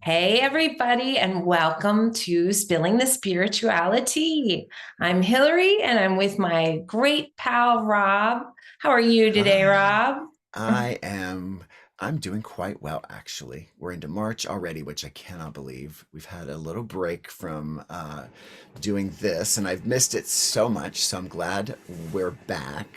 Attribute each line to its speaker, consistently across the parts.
Speaker 1: Hey, everybody, and welcome to Spilling the Spirituality. I'm Hilary, and I'm with my great pal, Rob. How are you today,
Speaker 2: Hi,
Speaker 1: Rob?
Speaker 2: I am. I'm doing quite well, actually. We're into March already, which I cannot believe. We've had a little break from doing this, and I've missed it so much. So I'm glad we're back.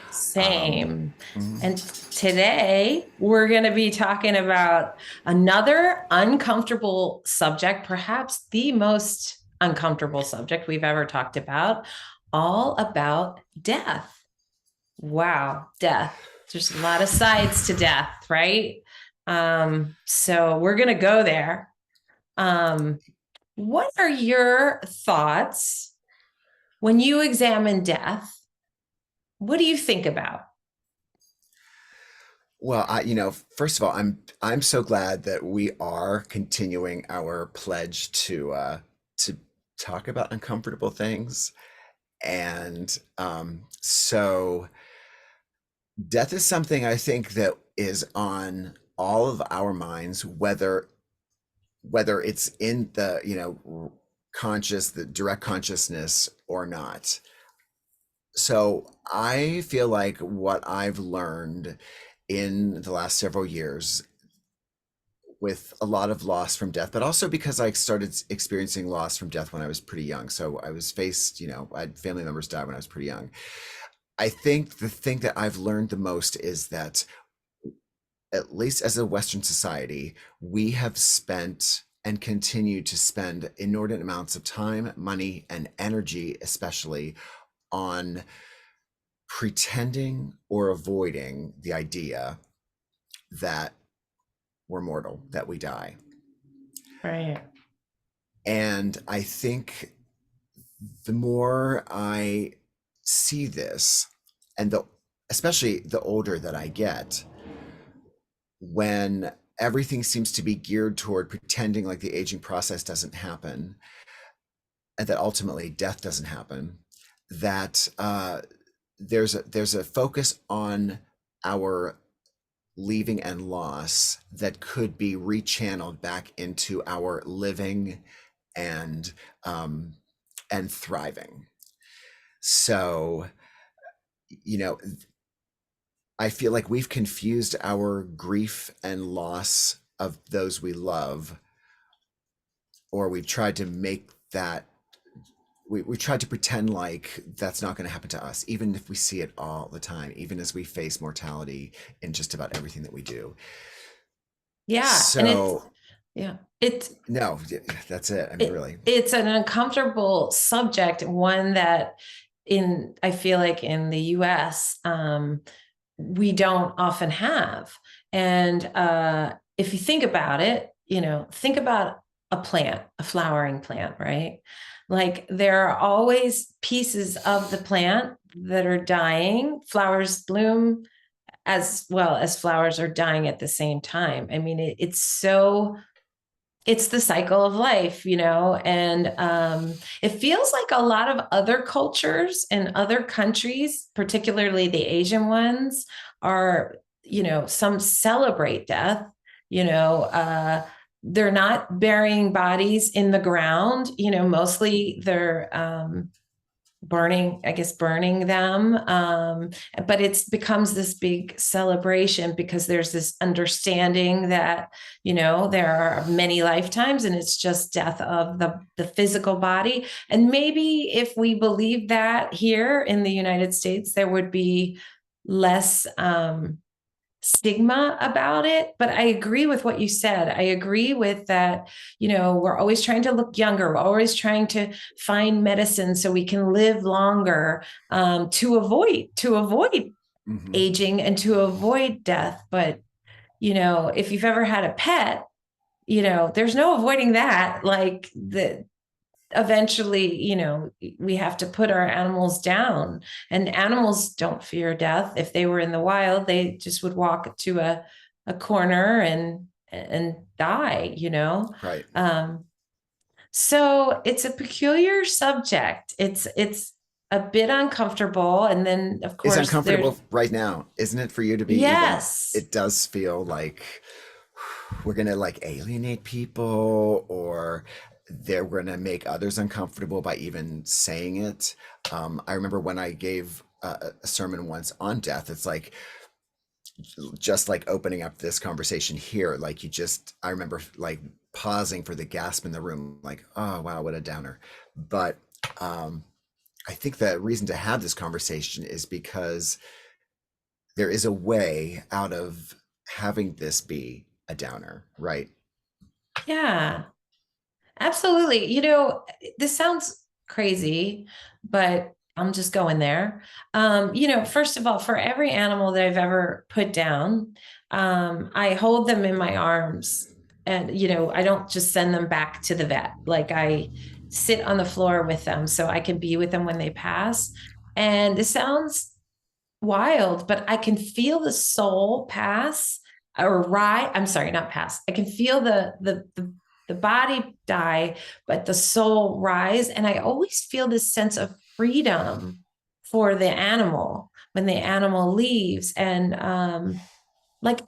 Speaker 2: Um,
Speaker 1: Same.
Speaker 2: mm,
Speaker 1: And today we're going to be talking about another uncomfortable subject, perhaps the most uncomfortable subject we've ever talked about, all about death. Wow, death. There's a lot of sides to death, right? So we're gonna go there. Um, what are your thoughts when you examine death? What do you think about?
Speaker 2: well, first of all, I'm so glad that we are continuing our pledge to talk about uncomfortable things, and so. Death is something I think that is on all of our minds, whether it's in the the direct consciousness or not. So I feel like what I've learned in the last several years with a lot of loss from death, but also because I started experiencing loss from death when I was pretty young. So I was faced, I had family members die when I was pretty young. I think the thing that I've learned the most is that at least as a Western society, we have spent and continue to spend inordinate amounts of time, money, and energy, especially on pretending or avoiding the idea that we're mortal, that we die.
Speaker 1: Right.
Speaker 2: And I think the more I see this, and especially the older that I get, when everything seems to be geared toward pretending like the aging process doesn't happen and that ultimately death doesn't happen, that there's a focus on our leaving and loss that could be rechanneled back into our living and um, and thriving. So, you know, I feel like we've confused our grief and loss of those we love, or we've tried to make that we tried to pretend like that's not going to happen to us, even if we see it all the time, even as we face mortality in just about everything that we do.
Speaker 1: Yeah. And it's
Speaker 2: So,
Speaker 1: yeah. It's
Speaker 2: no, that's it. I mean,
Speaker 1: it
Speaker 2: really.
Speaker 1: it's an uncomfortable subject, one that in I feel like in the US, we don't often have. And if you think about it, think about a plant, a flowering plant, right? Like there are always pieces of the plant that are dying. Flowers bloom as well as flowers are dying at the same time. I mean, it's the cycle of life, and it feels like a lot of other cultures and other countries, particularly the Asian ones, are, some celebrate death, you know, they're not burying bodies in the ground, mostly they're burning them. But it becomes this big celebration because there's this understanding that, there are many lifetimes and it's just death of the physical body. And maybe if we believe that here in the United States, there would be less stigma about it. But I agree with what you said. I agree with that. We're always trying to look younger. We're always trying to find medicine so we can live longer, to avoid
Speaker 2: Hmm.
Speaker 1: aging and to avoid death. But if you've ever had a pet, there's no avoiding that. Like the eventually, we have to put our animals down, and animals don't fear death. If they were in the wild, they just would walk to a corner and die,
Speaker 2: Right.
Speaker 1: so it's a peculiar subject. It's a bit uncomfortable, and then of
Speaker 2: It's
Speaker 1: course there's
Speaker 2: uncomfortable right now, isn't it, for you to be even?
Speaker 1: yes.
Speaker 2: It does feel like, we're gonna like alienate people, or they're gonna make others uncomfortable by even saying it. I remember when I gave a sermon once on death, it's like just like opening up this conversation here, like you just, I remember like pausing for the gasp in the room, like, oh wow, what a downer. But um, I think the reason to have this conversation is because there is a way out of having this be a downer, right?
Speaker 1: Yeah. Absolutely. This sounds crazy, but I'm just going there. First of all, for every animal that I've ever put down, I hold them in my arms. And, I don't just send them back to the vet. Like I sit on the floor with them so I can be with them when they pass. And this sounds wild, but I can feel the soul pass or rise. I'm sorry, not pass. I can feel the body die, but the soul rise. And I always feel this sense of freedom for the animal when the animal leaves. And like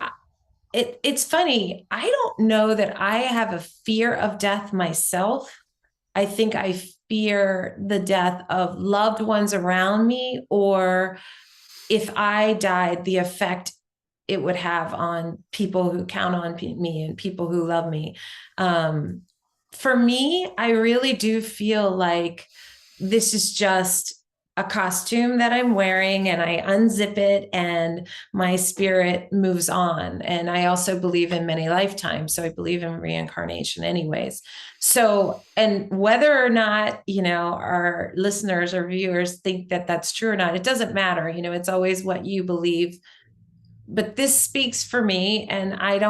Speaker 1: it's funny. I don't know that I have a fear of death myself. I think I fear the death of loved ones around me, or if I died, the effect it would have on people who count on me and people who love me. Um, for me, I really do feel like this is just a costume that I'm wearing, and I unzip it and my spirit moves on. And I also believe in many lifetimes. So I believe in reincarnation, anyways. So, and whether or not, our listeners or viewers think that that's true or not, it doesn't matter. It's always what you believe. But this speaks for me. And I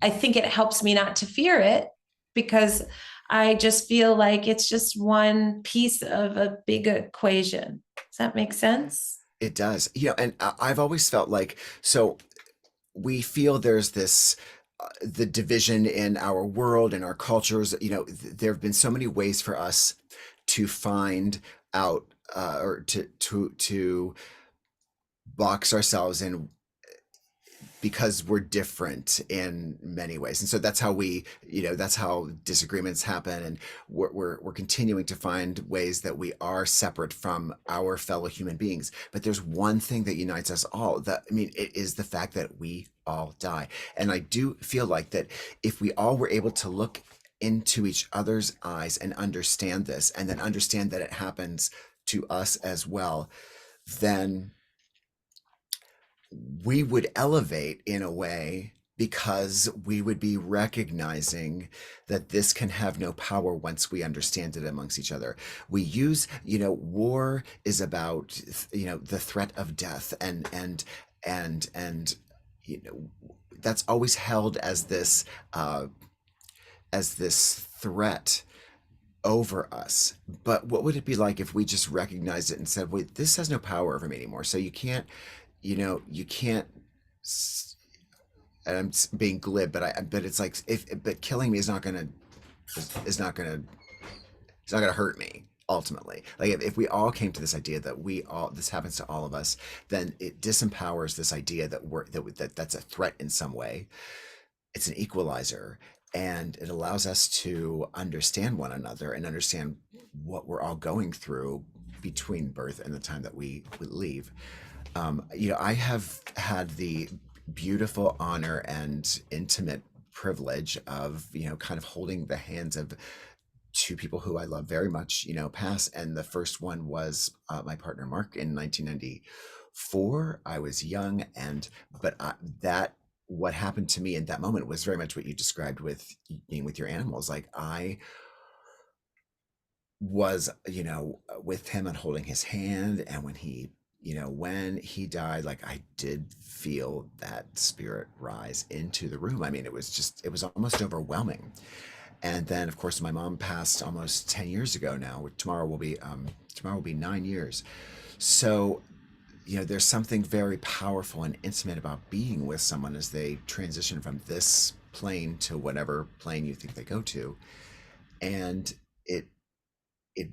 Speaker 1: think it helps me not to fear it, because I just feel like it's just one piece of a big equation. Does that make sense?
Speaker 2: It does. And I've always felt like, so we feel there's this the division in our world and our cultures. There have been so many ways for us to find out, or to box ourselves in, because we're different in many ways. And so that's how that's how disagreements happen. And we're continuing to find ways that we are separate from our fellow human beings. But there's one thing that unites us all. It is the fact that we all die. And I do feel like that if we all were able to look into each other's eyes and understand this, and then understand that it happens to us as well, then we would elevate in a way, because we would be recognizing that this can have no power once we understand it amongst each other. We use, war is about, the threat of death, and you know that's always held as this threat over us. But what would it be like if we just recognized it and said, wait, this has no power over me anymore, so you can't, and I'm being glib, but it's like, but killing me is not gonna it's not gonna hurt me ultimately. Like if we all came to this idea that this happens to all of us, then it disempowers this idea that's a threat in some way. It's an equalizer, and it allows us to understand one another and understand what we're all going through between birth and the time that we leave. I have had the beautiful honor and intimate privilege of, kind of holding the hands of two people who I love very much, pass. And the first one was my partner, Mark, in 1994. I was young, but that, what happened to me in that moment was very much what you described with being with your animals. Like I was, with him and holding his hand. And when he died, like I did feel that spirit rise into the room. It was almost overwhelming. And then, of course, my mom passed almost 10 years ago now. Tomorrow will be 9 years. So, there's something very powerful and intimate about being with someone as they transition from this plane to whatever plane you think they go to. And it it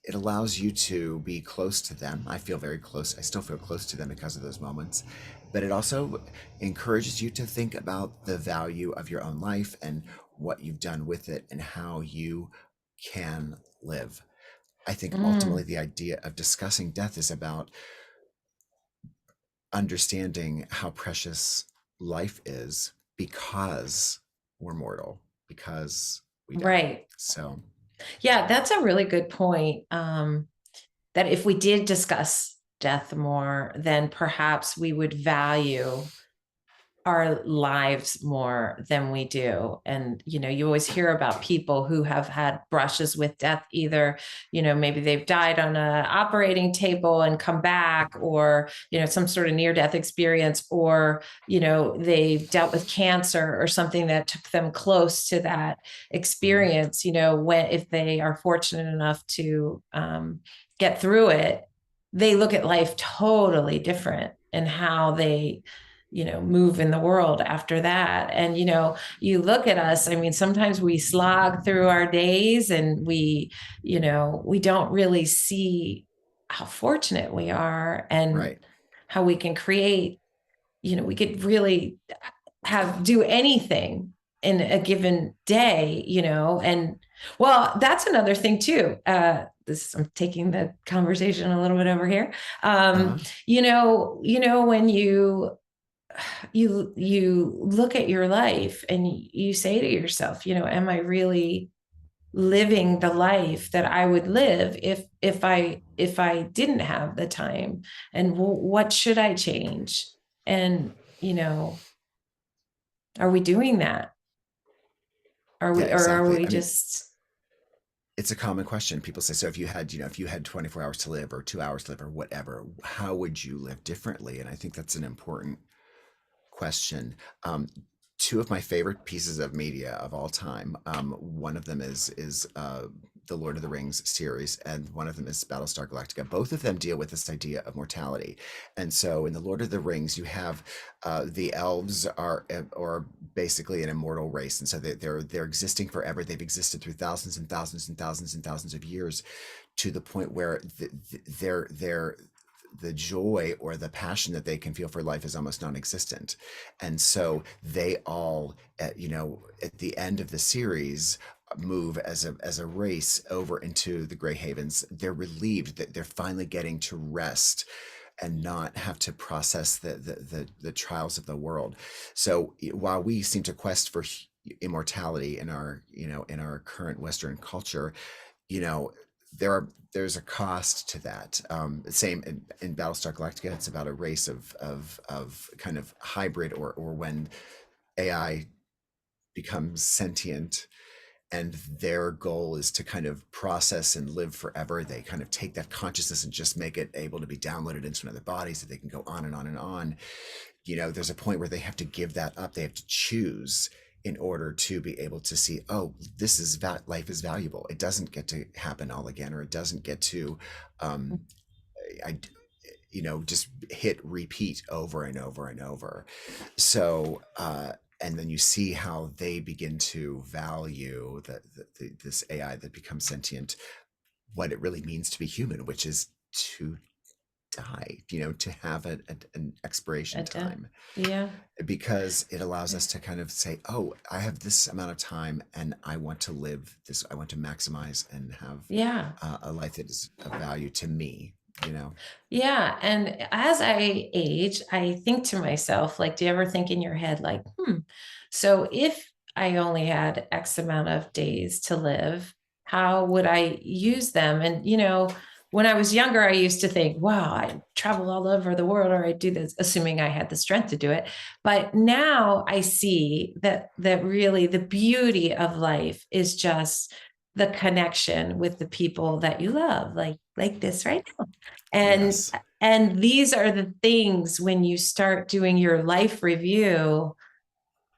Speaker 2: it allows you to be close to them. I feel very close. I still feel close to them because of those moments. but it also encourages you to think about the value of your own life and what you've done with it and how you can live. I think ultimately
Speaker 1: Mm,
Speaker 2: the idea of discussing death is about understanding how precious life is because we're mortal, because we die.
Speaker 1: right.
Speaker 2: So,
Speaker 1: Yeah, that's a really good point. That if we did discuss death more, then perhaps we would value our lives more than we do. And you always hear about people who have had brushes with death, either maybe they've died on a operating table and come back, or some sort of near death experience, or they've dealt with cancer or something that took them close to that
Speaker 2: mhm,
Speaker 1: experience. When, if they are fortunate enough to get through it, they look at life totally different, and how they move in the world after that. And you look at us, I mean, sometimes we slog through our days, and we don't really see how fortunate we are, and
Speaker 2: right.
Speaker 1: how we can create, we could really do anything in a given day. And well, that's another thing too. I'm taking the conversation a little bit over here.
Speaker 2: Uh-huh.
Speaker 1: When you look at your life, and you say to yourself, am I really living the life that I would live if I didn't have the time? And what should I change? And are we doing that? Are
Speaker 2: Yeah,
Speaker 1: we, or are
Speaker 2: exactly.
Speaker 1: we
Speaker 2: I mean,
Speaker 1: just
Speaker 2: it's a common question. People say, so if you had 24 hours to live or 2 hours to live or whatever, how would you live differently? And I think that's an important question. Two of my favorite pieces of media of all time. One of them is the Lord of the Rings series, and one of them is Battlestar Galactica. Both of them deal with this idea of mortality. And so, in the Lord of the Rings, you have the elves are basically an immortal race, and so they're existing forever. They've existed through thousands and thousands and thousands and thousands of years, to the point where the joy or the passion that they can feel for life is almost non-existent. And so they all at the end of the series move as a race over into the Grey Havens. They're relieved that they're finally getting to rest and not have to process the trials of the world. So while we seem to quest for immortality in our in our current Western culture, you know there's a cost to that. Same in Battlestar Galactica, it's about a race of kind of hybrid, or when AI becomes sentient, and their goal is to kind of process and live forever. They kind of take that consciousness and just make it able to be downloaded into another body, so they can go on and on and on. There's a point where they have to give that up. They have to choose in order to be able to see, oh, this is life is valuable. It doesn't get to happen all again, or it doesn't get to, um, I, just hit repeat over and over and over. So, and then you see how they begin to value this AI that becomes sentient, what it really means to be human, which is to die, to have an expiration
Speaker 1: at
Speaker 2: time,
Speaker 1: yeah,
Speaker 2: because it allows us to kind of say, oh, I have this amount of time and I want to live this, I want to maximize and have
Speaker 1: yeah.
Speaker 2: a life that is of value to me, you know?
Speaker 1: Yeah. And as I age, I think to myself, like, do you ever think in your head, like, so if I only had X amount of days to live, how would I use them? And, when I was younger, I used to think, wow, I travel all over the world, or I do this, assuming I had the strength to do it. But now I see that really the beauty of life is just the connection with the people that you love, like this right now. and
Speaker 2: Yes.
Speaker 1: and these are the things, when you start doing your life review,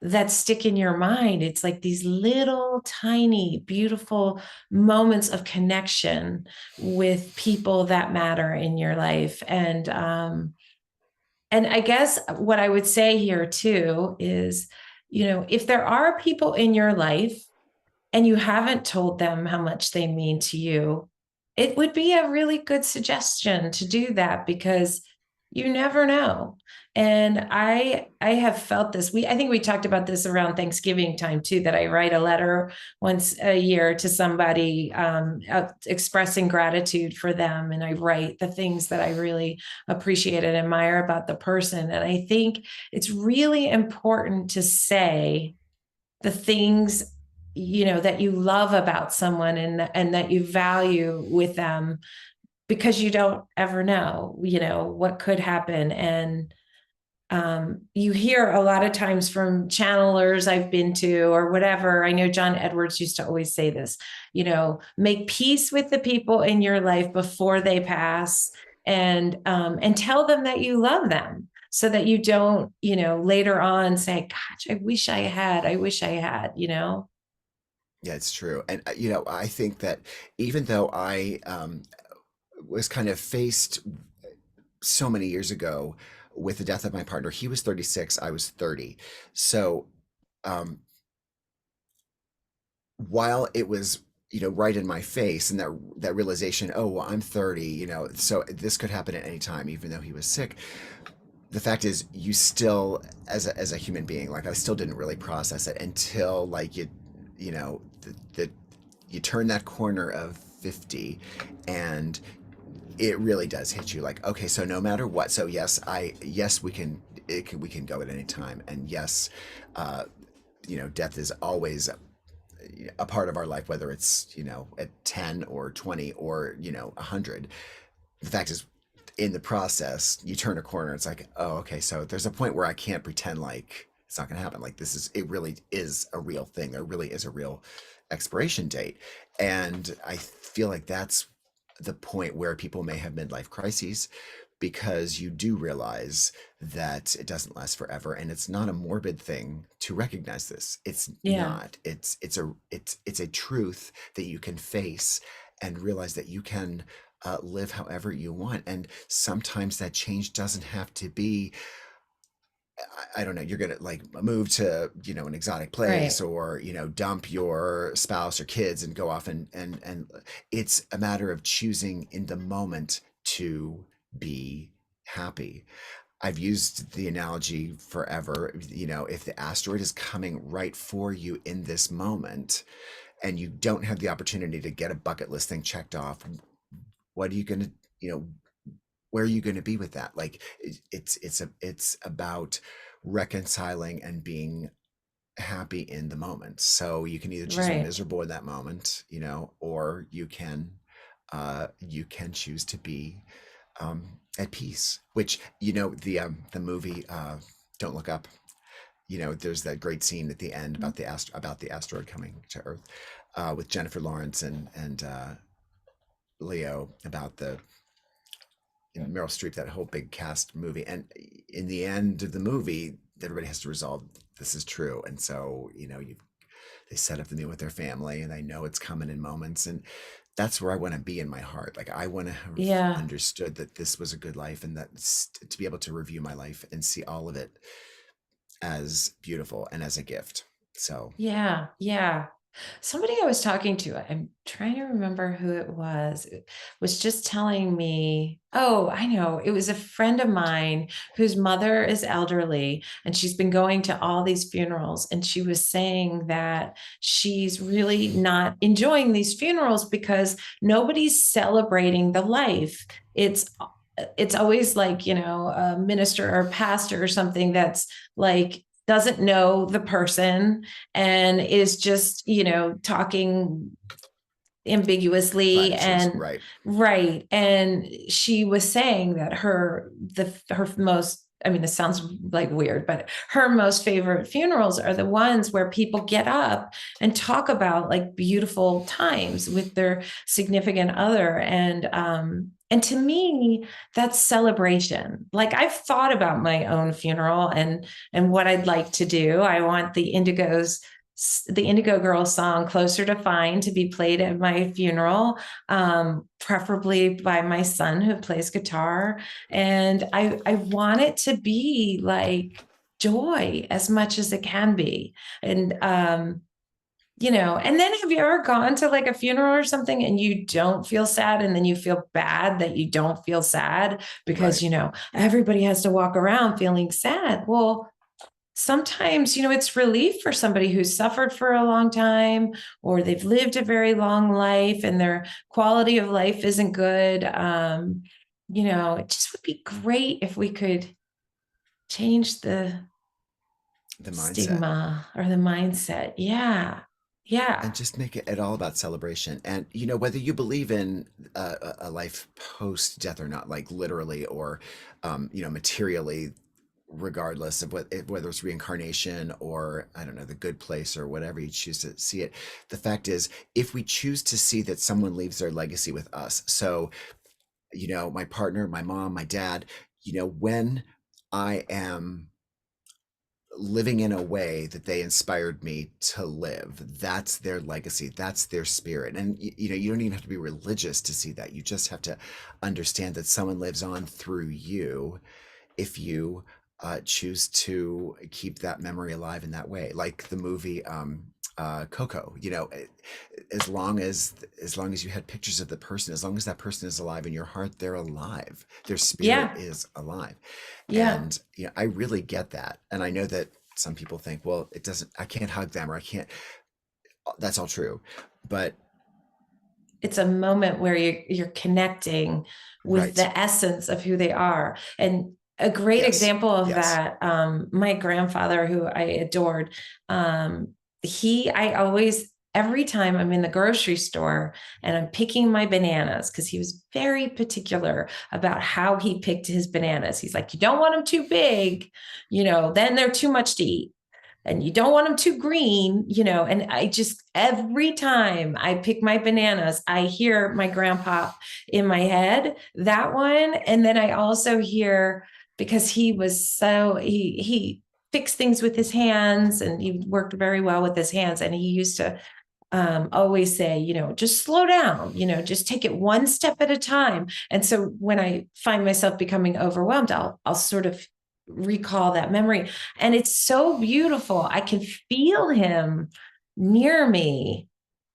Speaker 1: that stick in your mind. It's like these little tiny beautiful moments of connection with people that matter in your life. And I guess what I would say here too is, if there are people in your life and you haven't told them how much they mean to you, it would be a really good suggestion to do that, because You never know. And I have felt this. I think we talked about this around Thanksgiving time too, that I write a letter once a year to somebody, expressing gratitude for them. And I write the things that I really appreciate and admire about the person. And I think it's really important to say the things, that you love about someone, and that you value with them, because you don't ever know, what could happen. And you hear a lot of times from channelers I've been to or whatever. I know John Edwards used to always say this, make peace with the people in your life before they pass, and tell them that you love them, so that you don't, later on say, gosh, I wish I had.
Speaker 2: Yeah, it's true. And, I think that even though I was kind of faced so many years ago with the death of my partner, he was 36, I was 30. So, um, while it was, right in my face, and that realization, oh, well, I'm 30, so this could happen at any time, even though he was sick. The fact is, you still, as a human being, like, I still didn't really process it until, like, you know the you turn that corner of 50, and it really does hit you, like, okay, so no matter what, so yes, we can go at any time, and yes, uh death is always a part of our life, whether it's, at 10 or 20 or, 100. The fact is, in the process, you turn a corner. It's like, oh, okay, so there's a point where I can't pretend like it's not going to happen. Like, it really is a real thing. There really is a real expiration date. And I feel like that's the point where people may have midlife crises, because you do realize that it doesn't last forever, and it's not a morbid thing to recognize this. It's
Speaker 1: Yeah.
Speaker 2: not. It's a truth that you can face and realize that you can live however you want. And sometimes that change doesn't have to be, I don't know, you're gonna like move to, an exotic place,
Speaker 1: Right.
Speaker 2: or, dump your spouse or kids and go off, and it's a matter of choosing in the moment to be happy. I've used the analogy forever. If the asteroid is coming right for you in this moment, and you don't have the opportunity to get a bucket list thing checked off, what are you going to, you know, where are you going to be with that? Like, it's about reconciling and being happy in the moment. So you can either choose to be
Speaker 1: Right.
Speaker 2: miserable in that moment, or you can choose to be at peace. Which, the movie Don't Look Up. There's that great scene at the end about the asteroid coming to Earth, with Jennifer Lawrence and Leo, about the Meryl Streep, that whole big cast movie. And in the end of the movie, everybody has to resolve this is true. And so, they set up the meal with their family, and I know it's coming in moments. And that's where I want to be in my heart. Like, I want to have
Speaker 1: Yeah.
Speaker 2: understood that this was a good life, and that to be able to review my life and see all of it as beautiful and as a gift. So,
Speaker 1: Yeah. Yeah. Somebody I was talking to, I'm trying to remember who it was just telling me, oh, I know, it was a friend of mine whose mother is elderly, and she's been going to all these funerals. And she was saying that she's really not enjoying these funerals because nobody's celebrating the life. It's always like, a minister or pastor or something that's like, doesn't know the person, and is just, talking ambiguously.
Speaker 2: platitudes,
Speaker 1: And
Speaker 2: right?
Speaker 1: right. And she was saying that her most, I mean, this sounds like weird, but her most favorite funerals are the ones where people get up and talk about like beautiful times with their significant other. And to me, that's celebration. Like, I've thought about my own funeral and what I'd like to do. I want the Indigo Girls song "Closer to Fine" to be played at my funeral, preferably by my son who plays guitar. And I want it to be like joy as much as it can be. And And then have you ever gone to like a funeral or something and you don't feel sad and then you feel bad that you don't feel sad because,
Speaker 2: Right.
Speaker 1: everybody has to walk around feeling sad. Well, sometimes, it's relief for somebody who's suffered for a long time or they've lived a very long life and their quality of life isn't good. It just would be great if we could change the
Speaker 2: The mindset.
Speaker 1: stigma or the mindset. Yeah. Yeah.
Speaker 2: And just make it all about celebration. And whether you believe in a life post death or not, like literally or materially, regardless of whether it's reincarnation or, I don't know, the good place or whatever you choose to see it. The fact is, if we choose to see that someone leaves their legacy with us, so my partner, my mom, my dad, when I am living in a way that they inspired me to live, that's their legacy, that's their spirit. And you don't even have to be religious to see that. You just have to understand that someone lives on through you if you choose to keep that memory alive in that way, like the movie Coco. As long as you had pictures of the person, as long as that person is alive in your heart, they're alive, their spirit
Speaker 1: Yeah.
Speaker 2: is alive.
Speaker 1: Yeah.
Speaker 2: And I really get that. And I know that some people think, well, it doesn't, I can't hug them, or I can't. That's all true, but
Speaker 1: It's a moment where you're connecting with
Speaker 2: right.
Speaker 1: the essence of who they are. And a great
Speaker 2: Yes.
Speaker 1: example of
Speaker 2: Yes.
Speaker 1: that, my grandfather, who I adored, I always, every time I'm in the grocery store and I'm picking my bananas, because he was very particular about how he picked his bananas. He's like, you don't want them too big, then they're too much to eat, and you don't want them too green, and I just, every time I pick my bananas, I hear my grandpa in my head, that one. And then I also hear, because he fixed things with his hands and he worked very well with his hands. And he used to always say, just slow down, just take it one step at a time. And so when I find myself becoming overwhelmed, I'll sort of recall that memory. And it's so beautiful. I can feel him near me,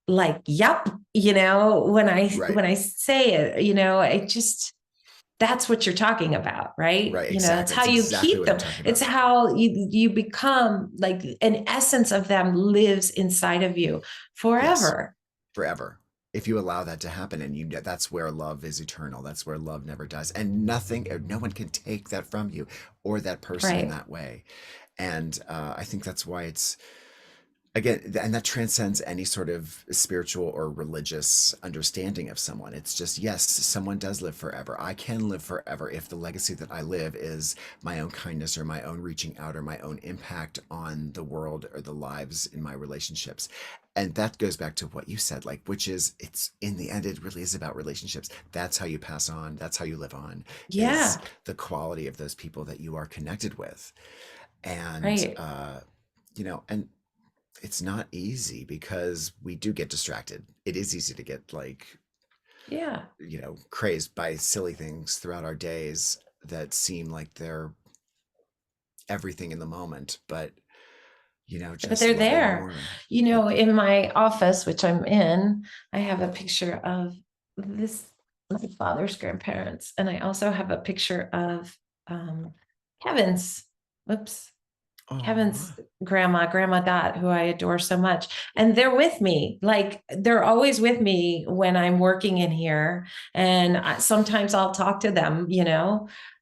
Speaker 1: like, yep, when I
Speaker 2: Right.
Speaker 1: when I say it, I just, that's what you're talking about, right?
Speaker 2: Right.
Speaker 1: That's
Speaker 2: Exactly.
Speaker 1: how
Speaker 2: That's
Speaker 1: you
Speaker 2: exactly
Speaker 1: keep
Speaker 2: what I'm
Speaker 1: them.
Speaker 2: talking
Speaker 1: It's
Speaker 2: about.
Speaker 1: how you become, like, an essence of them lives inside of you
Speaker 2: Yes.
Speaker 1: forever.
Speaker 2: Forever, if you allow that to happen. And that's where love is eternal, that's where love never dies, and nothing or no one can take that from you or that person in
Speaker 1: Right.
Speaker 2: that way. And I think that's why it's, again, and that transcends any sort of spiritual or religious understanding of someone. It's just, yes, someone does live forever. I can live forever if the legacy that I live is my own kindness or my own reaching out or my own impact on the world or the lives in my relationships. And that goes back to what you said, like, which is, it's, in the end, it really is about relationships. That's how you pass on, that's how you live on, is
Speaker 1: Yeah.
Speaker 2: the quality of those people that you are connected with. And
Speaker 1: Right.
Speaker 2: and it's not easy because we do get distracted. It is easy to get, like,
Speaker 1: Yeah.
Speaker 2: crazed by silly things throughout our days that seem like they're everything in the moment, but
Speaker 1: But
Speaker 2: just
Speaker 1: they're
Speaker 2: loving
Speaker 1: there.
Speaker 2: more. Yep.
Speaker 1: In my office, which I'm in, I have a picture of this, my father's grandparents, and I also have a picture of um, Kevin's. Whoops. Kevin's
Speaker 2: Oh,
Speaker 1: grandma Dot, who I adore so much. And they're with me. Like, they're always with me when I'm working in here. And sometimes I'll talk to them,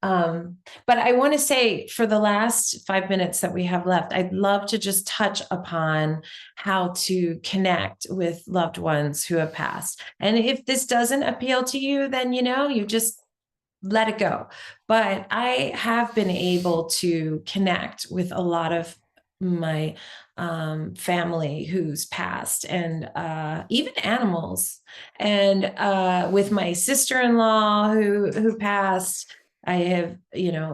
Speaker 1: But I want to say, for the last 5 minutes that we have left, I'd love to just touch upon how to connect with loved ones who have passed. And if this doesn't appeal to you, then, you just let it go. But I have been able to connect with a lot of my family who's passed, and even animals. And with my sister-in-law who passed, I have,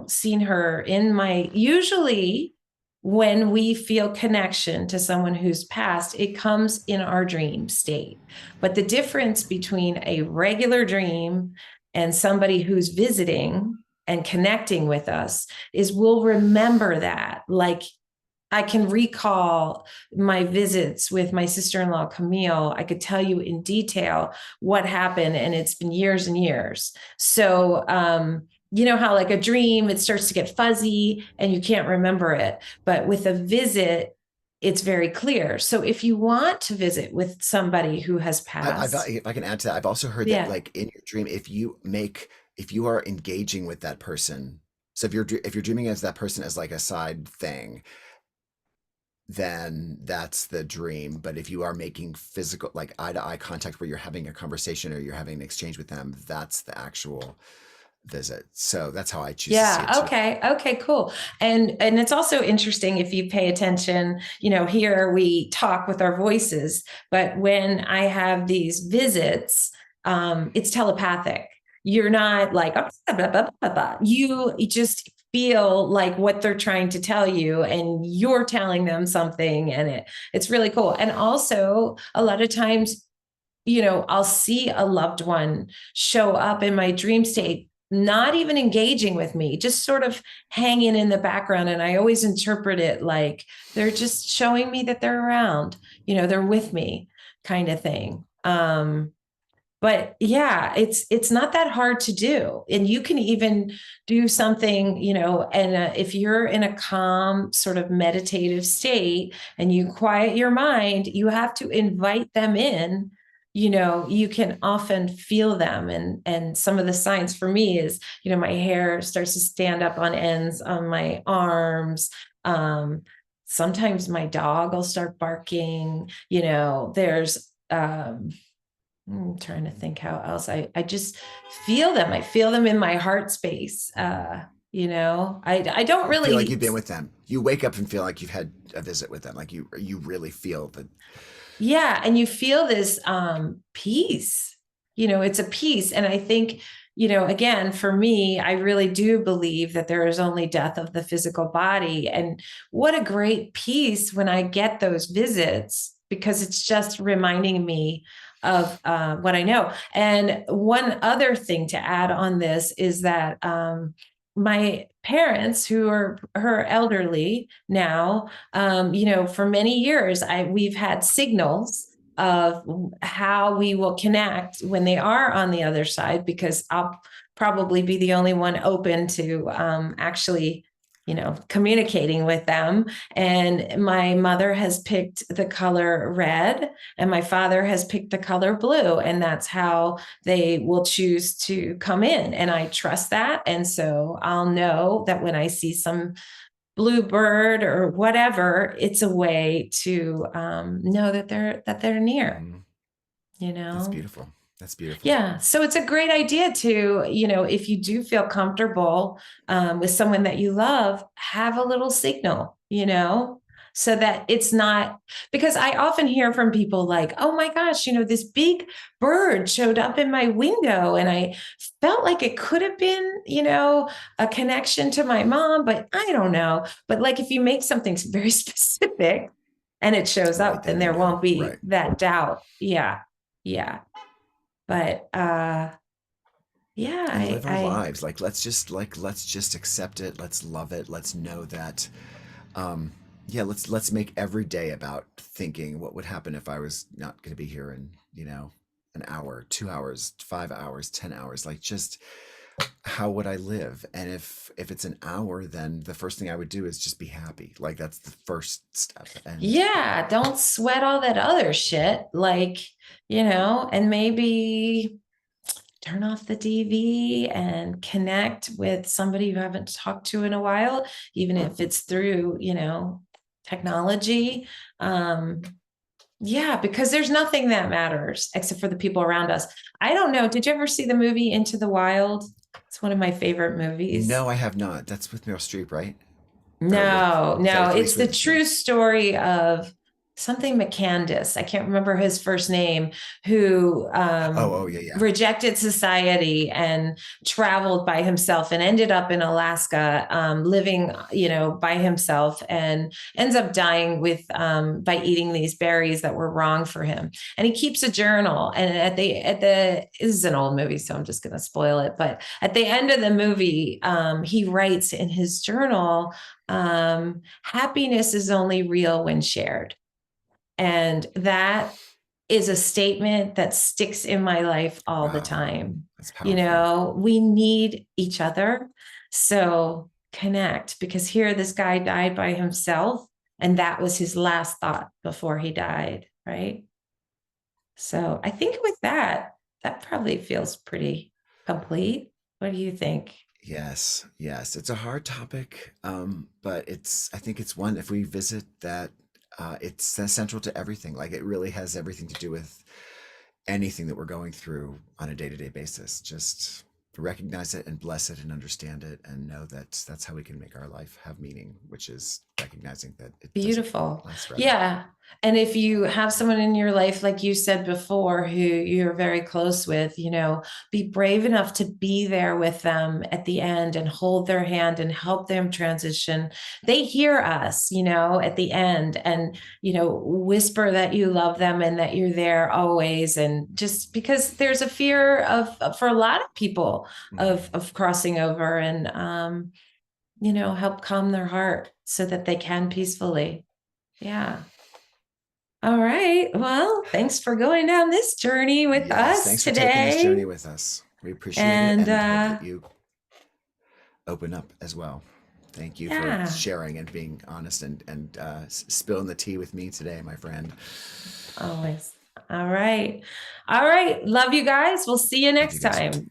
Speaker 1: seen her in my, usually when we feel connection to someone who's passed, it comes in our dream state. But the difference between a regular dream and somebody who's visiting and connecting with us is we'll remember that, like, I can recall my visits with my sister-in-law, Camille. I could tell you in detail what happened, and it's been years and years. So, you know how like a dream, it starts to get fuzzy and you can't remember it. But with a visit, it's very clear. So if you want to visit with somebody who has passed,
Speaker 2: If I can add to that, I've also heard that
Speaker 1: yeah.
Speaker 2: like in your dream, if you are engaging with that person, so if you're dreaming as that person as like a side thing, then that's the dream. But if you are making physical, like eye to eye contact where you're having a conversation or you're having an exchange with them, that's the actual visit. So that's how I choose to see it
Speaker 1: Yeah.
Speaker 2: too.
Speaker 1: Okay. Okay. Cool. And it's also interesting if you pay attention. You know, here we talk with our voices, but when I have these visits, it's telepathic. You're not like "Oh, blah, blah, blah, blah, blah." You just feel like what they're trying to tell you, and you're telling them something, and it's really cool. And also, a lot of times, you know, I'll see a loved one show up in my dream state, not even engaging with me, just sort of hanging in the background. And I always interpret it like they're just showing me that they're around, you know, they're with me kind of thing. But yeah, it's not that hard to do, and you can even do something, you know, and if you're in a calm sort of meditative state and you quiet your mind, you have to invite them in. You know, you can often feel them, and some of the signs for me is, you know, my hair starts to stand up on ends on my arms. um Sometimes my dog will start barking, you know. There's I'm trying to think how else I just feel them. I feel them in my heart space. You know, I don't
Speaker 2: You feel like
Speaker 1: really.
Speaker 2: you've been with them. You wake up and feel like you've had a visit with them. Like you really feel the
Speaker 1: Yeah, and you feel this peace. You know, it's a peace, and I think, you know, again, for me, I really do believe that there is only death of the physical body, and what a great peace when I get those visits, because it's just reminding me of what I know. And one other thing to add on this is that my parents, who are her elderly now, you know, for many years, we've had signals of how we will connect when they are on the other side, because I'll probably be the only one open to actually, you know, communicating with them. And my mother has picked the color red, and my father has picked the color blue, and that's how they will choose to come in. And I trust that. And so I'll know that when I see some bluebird or whatever, it's a way to know that they're near,
Speaker 2: Mhm.
Speaker 1: you
Speaker 2: That's
Speaker 1: know.
Speaker 2: beautiful. That's beautiful.
Speaker 1: Yeah, so it's a great idea to, you know, if you do feel comfortable with someone that you love, have a little signal, you know, so that it's not, because I often hear from people like, oh my gosh, you know, this big bird showed up in my window and I felt like it could have been, you know, a connection to my mom, but I don't know. But like if you make something very specific and it shows
Speaker 2: Right.
Speaker 1: up, then
Speaker 2: Then you
Speaker 1: there
Speaker 2: know.
Speaker 1: won't be
Speaker 2: Right.
Speaker 1: that doubt. Yeah. Yeah. But yeah,
Speaker 2: And live our
Speaker 1: I
Speaker 2: lives. Let's just accept it. Let's love it. Let's know that yeah, let's make every day about thinking what would happen if I was not going to be here in, an hour, 2 hours, 5 hours, 10 hours. Like just how would I live? And if it's an hour, then the first thing I would do is just be happy. Like that's the first step. And
Speaker 1: yeah, don't sweat all that other shit. Like, you know, and maybe turn off the TV and connect with somebody you haven't talked to in a while, even if it's through, you know, technology. Um, yeah, because there's nothing that matters except for the people around us. I don't know. Did you ever see the movie Into the Wild? It's one of my favorite movies.
Speaker 2: no, I have not. That's with Meryl Streep, right? Or with
Speaker 1: No,
Speaker 2: is that
Speaker 1: no,
Speaker 2: with
Speaker 1: it's
Speaker 2: Reese
Speaker 1: the
Speaker 2: Witherspoon?
Speaker 1: true story of something McCandless, I can't remember his first name, who
Speaker 2: Oh, yeah, yeah.
Speaker 1: rejected society and traveled by himself and ended up in Alaska, living, by himself, and ends up dying with by eating these berries that were wrong for him. And he keeps a journal. And this is an old movie, so I'm just going to spoil it. But at the end of the movie, he writes in his journal, happiness is only real when shared. And that is a statement that sticks in my life all the
Speaker 2: Wow,
Speaker 1: time.
Speaker 2: that's powerful.
Speaker 1: We need each other. So connect, because here this guy died by himself, and that was his last thought before he died. Right. So I think with that, that probably feels pretty complete. What do you think?
Speaker 2: Yes, yes. It's a hard topic, but I think it's one, if we visit that, it's central to everything. Like it really has everything to do with anything that we're going through on a day-to-day basis. Just recognize it and bless it and understand it and know that that's how we can make our life have meaning, which is recognizing that it doesn't
Speaker 1: Beautiful.
Speaker 2: last forever.
Speaker 1: Yeah. And if you have someone in your life, like you said before, who you're very close with, be brave enough to be there with them at the end and hold their hand and help them transition. They hear us, at the end, and, whisper that you love them and that you're there always. And just because there's a fear for a lot of people,
Speaker 2: Mhm.
Speaker 1: of crossing over, and, help calm their heart so that they can peacefully. Yeah. All right. Well, thanks for going down this journey with
Speaker 2: Yes,
Speaker 1: us
Speaker 2: thanks for taking this
Speaker 1: today.
Speaker 2: journey with us. We appreciate it
Speaker 1: And
Speaker 2: and hope that you open up as well. Thank you for
Speaker 1: yeah,
Speaker 2: sharing and being honest and spilling the tea with me today, my friend.
Speaker 1: always. All right. All right. Love you guys. We'll see you
Speaker 2: Love you
Speaker 1: next
Speaker 2: guys.
Speaker 1: time.